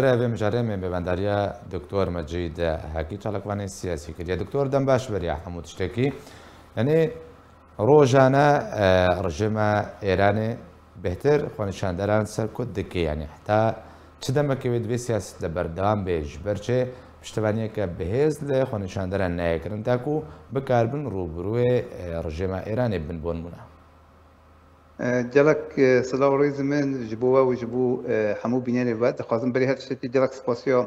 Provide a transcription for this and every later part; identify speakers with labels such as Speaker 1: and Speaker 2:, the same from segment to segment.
Speaker 1: به مجرم به بندریا دکتر مجید حکی چالکوانی سیاسی کردی دکتر دم باش بریا حمود شتکی یعنی روزانه رژیم ایرانی بهتر خوانشاندران سر کد دکی یعنی حتی چه دم که وید سیاست لبردام بیش برچه پشتوانی که بهز ل خوانشاندران نیکرن تاکو بکاربن روبروی رژیم ایرانی بن مونه.
Speaker 2: جلك صلاة ورئيس من جبوه وجبو حمو بنياني بعد خازن بري هاد شتي جلك سباسيو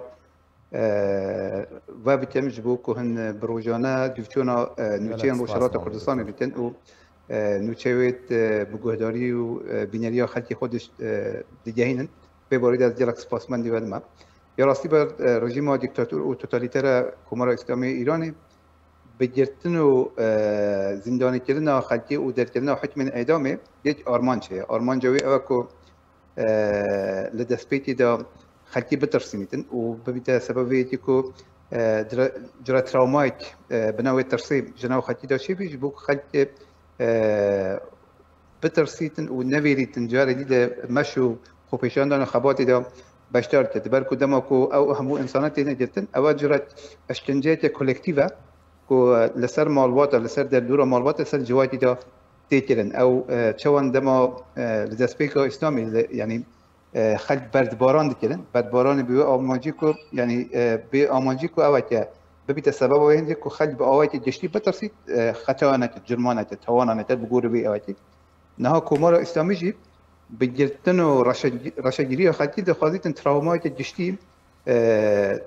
Speaker 2: و بتم جبو كهن بروجانا دفتونا نوتشين روشارات كردستان بتن و نوتشويت بجهداري وبنياني خلتي خودش دجاهين في بريد از جلك سپاس من دیواد ما یا راستی بر رژیم دیکتاتور و توتالیتر کمار اسلامی ایرانی بگرتن و زندانی کردن خلقی و درکردن حکم اعدامه یک آرمان چه آرمان جوی اوکو لدسپیتی دا خلقی بترسیمیتن و ببیت سببی که جرا تراومایک بناوی ترسیم جناو خلقی دا چی بیش بوک خلق بترسیتن و نویریتن جاری دیده مشو خوپیشان دان خباتی دا بشتر کرد برکو دماکو او همو انساناتی نگرتن او جرا اشکنجیت کولکتیوه کو لسر مالبات لسر در دور مالبات لسر جواتی دا تیکرن او چوان دما لدسپیکا اسلامی یعنی خلق بردباران دکرن بردباران بیو آماجی کو یعنی بی آماجی کو اوکی ببیت سبب وینده کو خلق با اوکی جشتی بترسید خطا نکرد جرمان نکرد توانا نکرد بگور بی اوکی نها کمار اسلامی جی بگرتن و رشاگیری خلقی دخوازیتن تراومایت جشتی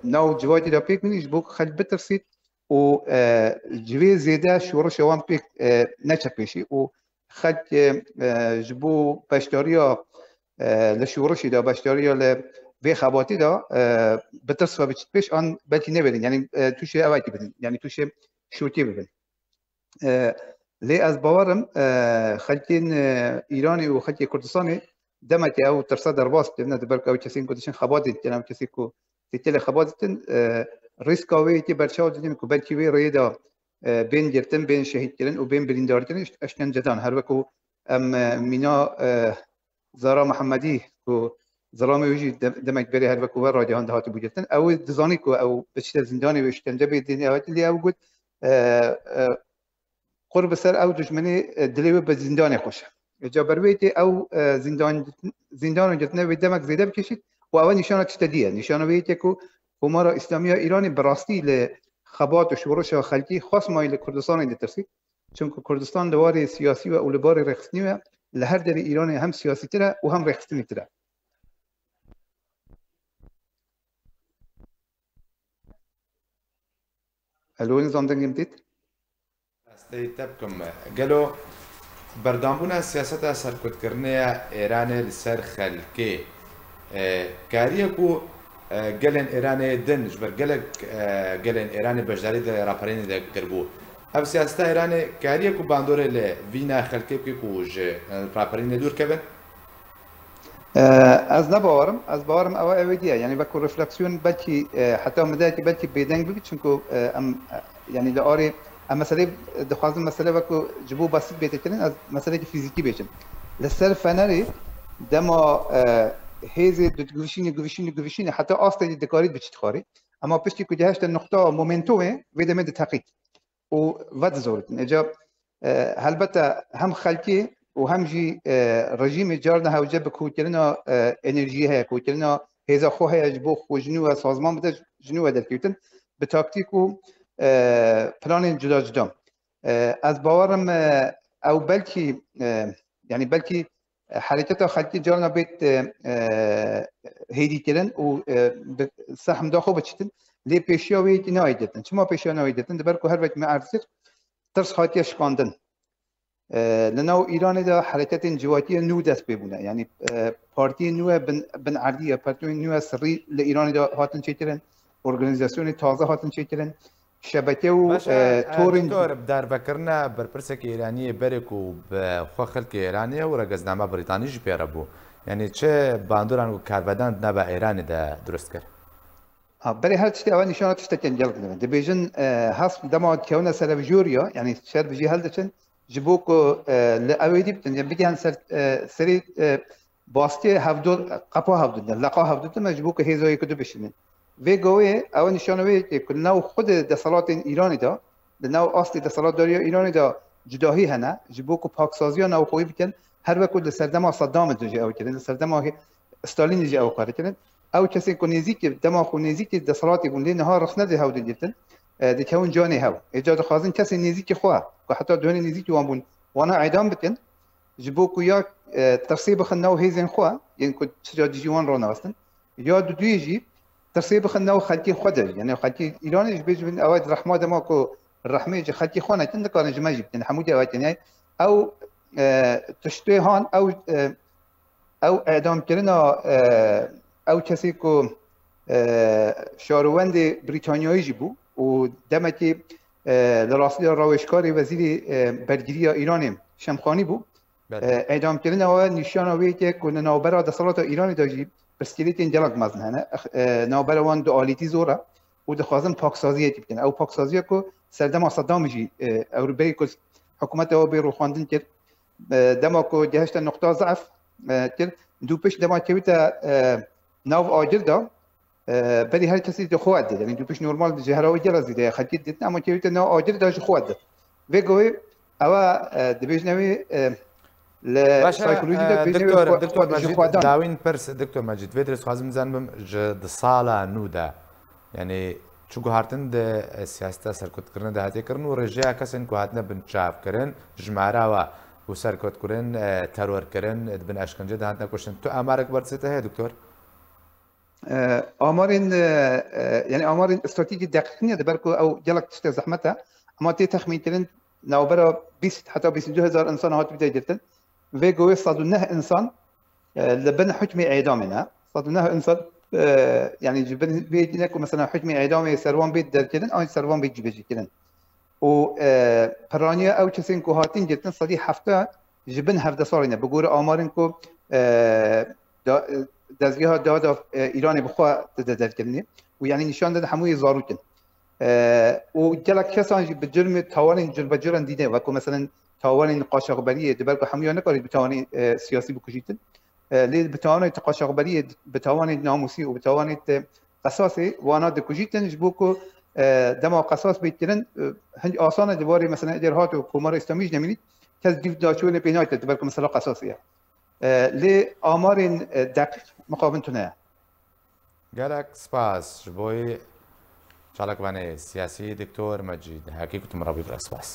Speaker 2: ناو جواتی دا پیک منیش بو خلق بترسید و جوی زیده شورش وان پیک نچپیشی و خد جبو بشتاریا لشورشی دا بشتاریا ل به خباتی دا بترس و بچت پیش آن بلکی نبرین یعنی توش اوایتی بدین یعنی توش شوتی ببین لی از باورم خلقین ایرانی و خلق کردستانی دمتی او ترسا درباس جنه دبرک او کسین کدشن خباتی جنه او کسی کو تیتل خباتن ریسک آویتی برچاو دیدیم که بلکی وی ریدا بین گرتن بین شهید کردن و بین بریندار کردن اشکنجه‌دان هر وقت مینا زارا محمدی که ظلامی ویژی دمک بری هر وقت ور راجعان دهاتی بودن او دزانی که او بچه زندانی و اشکنجه بیدینی اولی لی او گود قرب سر او دشمنی دلیو به زندانی خوشه جا برویتی او زندان جتنه و دمک زیده بکشید و اول نشانه تشتدیه نشانه ویتی که کمار اسلامی ایرانی براستی لخبات و شورش خلقی خاص مایل کردستان دترسی چون که کردستان دوار سیاسی و اولبار رخصتی و لهر در ایران هم سیاسی تره و هم رخصتی تره الو نظام دنگیم دید
Speaker 1: استيتبكم قالوا بردامبونا سياسة سركوتكرنية إيران لسر خلقي كاريكو قلن إيراني دن جبر قلن إيراني بجداري دا رابرين دا قربو هف سياسة إيراني كاريكو باندوري لفينا خلقي بكيكوج رابرين دور كبن
Speaker 2: از نباورم از باورم اویدیه یعنی بکو رفلکسیون بلکی حتی مدتی بلکی بیدنگ بگید چونکو یعنی داری مسئله دخوازم مسئله وکو جبو بسیط بیت کردن از مسئله فیزیکی بیچن لسر فنری دما هیز گوشینی حتی آسته دکارید بچت خاری اما پشتی که جهشت نقطه مومنتومه ویده مد تحقیق و ود زورتن اجا البته هم خلقی و هم جی رژیم جارنا هوجه بکو کردن انرژی های کو کردن هیزا خو های جبو خو جنو و سازمان بده جنو در کردن به تاکتیک و پلان جدا از باورم او بلکی یعنی بلکی حرکت خلقی جارنا بیت هیدی کردن و سهم داخل بچتن لی پیشیا ویتی نایدتن چما پیشیا نایدتن دبر کو هر وقت معرض ترس خاطی شکاندن لناو ایران دا حرکت جواتی نو دست ببونه یعنی پارتی نو بن عردیه پارتی نو سری لایران دا هاتن چیکرن ارگانیزاسیون تازه هاتن چیکرن شبکه و
Speaker 1: تورین دور بدار بکرنا برپرسک ایرانی برکو بخو خلق ایرانی و رگزنامه بریتانی جی پیرابو یعنی چه باندوران و کاربدان نبا ایرانی دا درست کرد
Speaker 2: برای هر چیزی اول نشانات تشتکن جلد دارن دیویژن هست دما کونه سر جوریا یعنی شر بجی هل دچن جبوكو لأويدي بتن بيجي هن سري باستی هفدو قپا هفدو لقا هفدو مجبور که هزای کدو بشینن و گوه او نشانه که نو خود دسالات ایرانی دا نو اصلی دسالات داری ایرانی دا جداهی هنه جبو که پاکسازی ها نو خویی بکن هر وقت سردما صدام دوجه او کردن سردما استالین جه او کار کردن او کسی که نزدیک دما خو نزدیک دسالاتی بون لی نهار رخ نده هودن جتن دکون جانی هاو ایجاد خازن کسی نزدیک خواه که حتی دهن نزدیک وان بون وانا اعدام بکن جبو که یا ترسيب خناو هيزن خوا يعني كنت سجاد جيوان رونا اصلا يا دو يجي ترسيب خناو خلكي خدر يعني خلكي ايران بيج من اواد رحمه دماكو الرحمه جي خلكي خوانا تند كان جما جبت يعني حمودي اواد يعني او تشتي هان او اعدام كرنا او كسيكو شاروند بريطانيایی جبو ودمكي لراسل روشكاري وزير برگیری ایران شمخانی بو اعدام کردن و نشانه وی که کنه نوبر دسالات ایرانی داشتی پرسکلیت این جلق مزن هنه نوبر وان دو آلیتی زوره و دخوازن پاکسازی بکنه او پاکسازی که سردم صدام جی اروپایی که حکومت او بیرو خواندن کرد دما که جهشت نقطه ضعف کرد دو پیش دما که بیتا ناو آجر دا بلی هر کسی دو خواهد ده یعنی دو پیش نورمال جهراوی جلز دیده خلقید دیدن اما که بیتا ناو آجر داش خواهد ده و گوی او دبیج نوی
Speaker 1: دكتور مجيد داوين برس دكتور مجيد فيدرس خازم زنبم جد صالة نودا يعني شو هارتن ده سياسة سركوت كرن ده هاتي كرن ورجع كسن كهاتنا بنشاف كرن جمعة وسركوت كرن ترور كرن بن أشكنجة ده هاتنا كوشن تو أمارك برسيته هي دكتور
Speaker 2: آمارين يعني آمارين استراتيجي دقيقة ده بركو أو جلك تشتغل زحمتها أما تي تخمين كرن نوبرا 20 حتى 22,000 إنسان هات بدأ جدا و گوی 109 انسان لبن حكم اعدامنا 109 انسان يعني جبن بيجينك مثلا حكم اعدام سروان بيت در كدن او سروان بيت جبجي كدن و برانيا او كسين كو هاتين جتن صدي هفته جبن هفته صارينا بقول آمارن كو دزگاه دادا ایران بخوا در كدني ويعني نشان ده هموی زاروكن و جلك كسان بجرم توان جربجرن ديده وكو مثلا توان قاشقبری دبرگ همیشه نکارید بتوانید سیاسی بکشیدن لید بتوانید قاشقبری بتوانید ناموسی و بتوانید قصاصی وانا دکشیدن جبوکو دما قصاص بیترن هنج آسان دوباره مثلا ادارات و کمار اسلامی نمیدید کس دیو داشتون بینایت دبرگ مثلا قصاصیه لی آمار دقیق مقابل تونه
Speaker 1: گلک سپاس جبوی چالک وانی سیاسی دکتور مجید حقیقت مرابی برسپاس